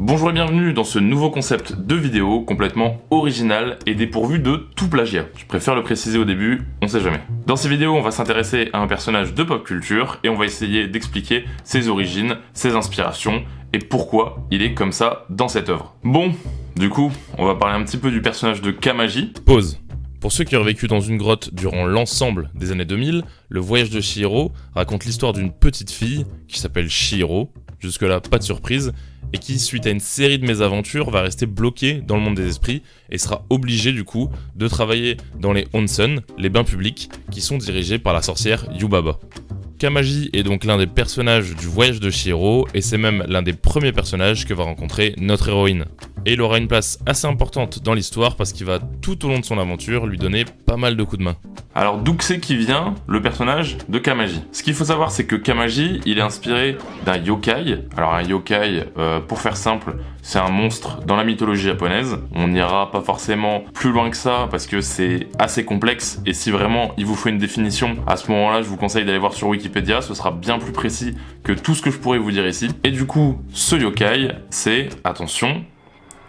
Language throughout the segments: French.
Bonjour et bienvenue dans ce nouveau concept de vidéo complètement original et dépourvu de tout plagiat. Je préfère le préciser au début, on sait jamais. Dans ces vidéos, on va s'intéresser à un personnage de pop culture et on va essayer d'expliquer ses origines, ses inspirations et pourquoi il est comme ça dans cette œuvre. Bon, du coup, on va parler un petit peu du personnage de Kamaji. Pause. Pour ceux qui ont vécu dans une grotte durant l'ensemble des années 2000, le voyage de Chihiro raconte l'histoire d'une petite fille qui s'appelle Chihiro, jusque-là pas de surprise, et qui, suite à une série de mésaventures, va rester bloquée dans le monde des esprits et sera obligée du coup de travailler dans les onsen, les bains publics, qui sont dirigés par la sorcière Yubaba. Kamaji est donc l'un des personnages du voyage de Chihiro et c'est même l'un des premiers personnages que va rencontrer notre héroïne. Et il aura une place assez importante dans l'histoire parce qu'il va tout au long de son aventure lui donner pas mal de coups de main. Alors d'où que c'est qui vient le personnage de Kamaji? Ce qu'il faut savoir c'est que Kamaji il est inspiré d'un yokai. Alors un yokai, pour faire simple, c'est un monstre dans la mythologie japonaise. On n'ira pas forcément plus loin que ça parce que c'est assez complexe et si vraiment il vous faut une définition, à ce moment-là je vous conseille d'aller voir sur Wikipédia, ce sera bien plus précis que tout ce que je pourrais vous dire ici. Et du coup, ce yokai, c'est, attention,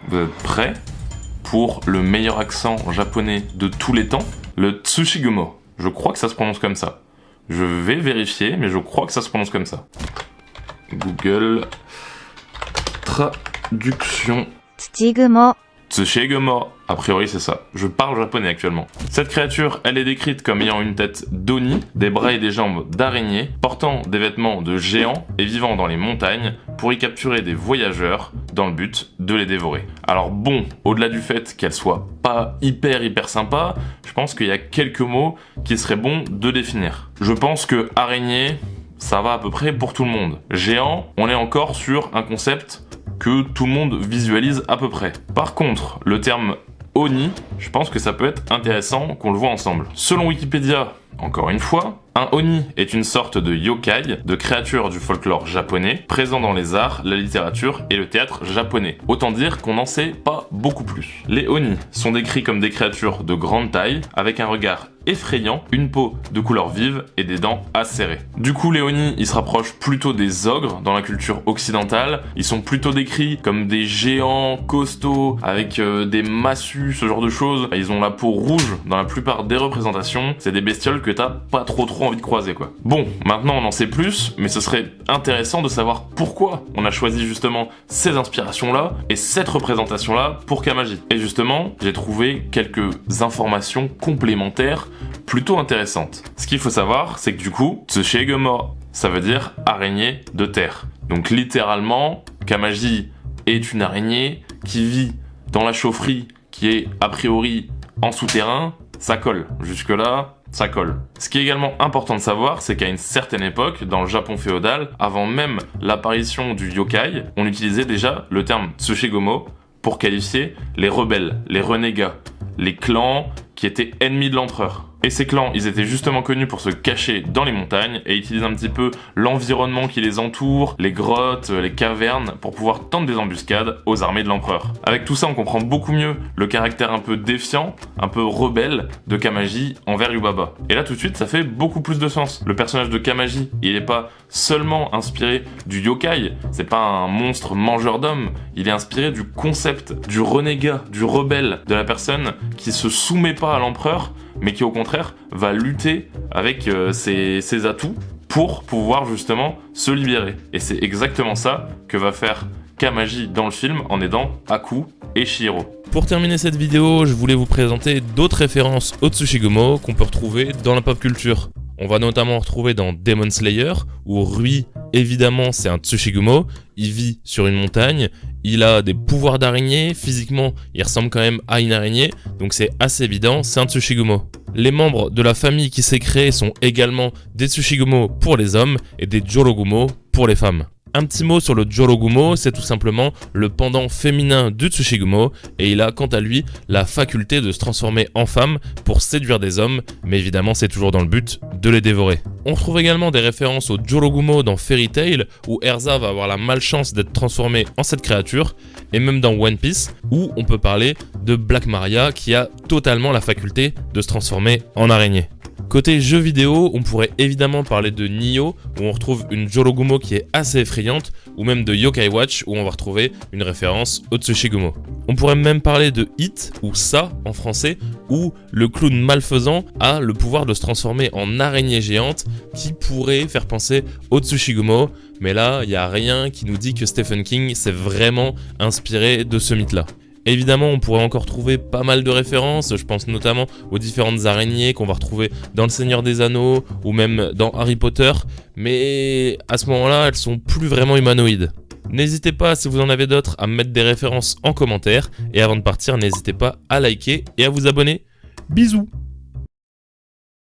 vous êtes prêts pour le meilleur accent japonais de tous les temps, le Tsushigumo. Je crois que ça se prononce comme ça. Je vais vérifier, mais je crois que ça se prononce comme ça. Google traduction. Tsushigumo. Tsushigumo. A priori c'est ça. Je parle japonais actuellement. Cette créature, elle est décrite comme ayant une tête d'oni, des bras et des jambes d'araignée, portant des vêtements de géant et vivant dans les montagnes pour y capturer des voyageurs dans le but de les dévorer. Alors bon, au-delà du fait qu'elle soit pas hyper sympa, je pense qu'il y a quelques mots qui seraient bons de définir. Je pense que araignée, ça va à peu près pour tout le monde. Géant, on est encore sur un concept que tout le monde visualise à peu près. Par contre, le terme Oni, je pense que ça peut être intéressant qu'on le voit ensemble. Selon Wikipédia, encore une fois, un Oni est une sorte de yokai, de créature du folklore japonais, présent dans les arts, la littérature et le théâtre japonais. Autant dire qu'on n'en sait pas beaucoup plus. Les Oni sont décrits comme des créatures de grande taille, avec un regard effrayant, une peau de couleur vive et des dents acérées. Du coup, les Oni, ils se rapprochent plutôt des ogres dans la culture occidentale. Ils sont plutôt décrits comme des géants costauds avec des massues, ce genre de choses. Ils ont la peau rouge dans la plupart des représentations. C'est des bestioles que t'as pas trop envie de croiser quoi. Bon, maintenant on en sait plus, mais ce serait intéressant de savoir pourquoi on a choisi justement ces inspirations-là et cette représentation-là pour Kamaji. Et justement, j'ai trouvé quelques informations complémentaires plutôt intéressantes. Ce qu'il faut savoir, c'est que du coup, Tsushigumo, ça veut dire araignée de terre. Donc littéralement, Kamaji est une araignée qui vit dans la chaufferie qui est a priori en souterrain. Ça colle. Jusque-là, ça colle. Ce qui est également important de savoir, c'est qu'à une certaine époque, dans le Japon féodal, avant même l'apparition du yokai, on utilisait déjà le terme Tsushigumo pour qualifier les rebelles, les renégats, les clans qui étaient ennemis de l'empereur. Et ces clans, ils étaient justement connus pour se cacher dans les montagnes et utiliser un petit peu l'environnement qui les entoure, les grottes, les cavernes, pour pouvoir tendre des embuscades aux armées de l'empereur. Avec tout ça, on comprend beaucoup mieux le caractère un peu défiant, un peu rebelle de Kamaji envers Yubaba. Et là, tout de suite, ça fait beaucoup plus de sens. Le personnage de Kamaji, il n'est pas seulement inspiré du yokai, c'est pas un monstre mangeur d'hommes, il est inspiré du concept du renégat, du rebelle, de la personne qui se soumet pas à l'empereur, mais qui au contraire va lutter avec ses atouts pour pouvoir justement se libérer. Et c'est exactement ça que va faire Kamaji dans le film en aidant Haku et Chihiro. Pour terminer cette vidéo, je voulais vous présenter d'autres références au Tsushigumo qu'on peut retrouver dans la pop culture. On va notamment retrouver dans Demon Slayer, où Rui, évidemment, c'est un Tsushigumo. Il vit sur une montagne, il a des pouvoirs d'araignée, physiquement, il ressemble quand même à une araignée, donc c'est assez évident, c'est un Tsushigumo. Les membres de la famille qui s'est créée sont également des Tsushigumo pour les hommes et des Jorogumo pour les femmes. Un petit mot sur le Jorogumo, c'est tout simplement le pendant féminin du Tsushigumo et il a quant à lui la faculté de se transformer en femme pour séduire des hommes, mais évidemment c'est toujours dans le but de les dévorer. On retrouve également des références au Jorogumo dans Fairy Tail où Erza va avoir la malchance d'être transformée en cette créature et même dans One Piece où on peut parler de Black Maria qui a totalement la faculté de se transformer en araignée. Côté jeux vidéo, on pourrait évidemment parler de Nioh, où on retrouve une Jorogumo qui est assez effrayante, ou même de Yokai Watch, où on va retrouver une référence au Tsushigumo. On pourrait même parler de It, ou Ça en français, où le clown malfaisant a le pouvoir de se transformer en araignée géante, qui pourrait faire penser au Tsushigumo, mais là, il n'y a rien qui nous dit que Stephen King s'est vraiment inspiré de ce mythe-là. Évidemment, on pourrait encore trouver pas mal de références, je pense notamment aux différentes araignées qu'on va retrouver dans Le Seigneur des Anneaux ou même dans Harry Potter, mais à ce moment-là, elles sont plus vraiment humanoïdes. N'hésitez pas, si vous en avez d'autres, à me mettre des références en commentaire, et avant de partir, n'hésitez pas à liker et à vous abonner. Bisous!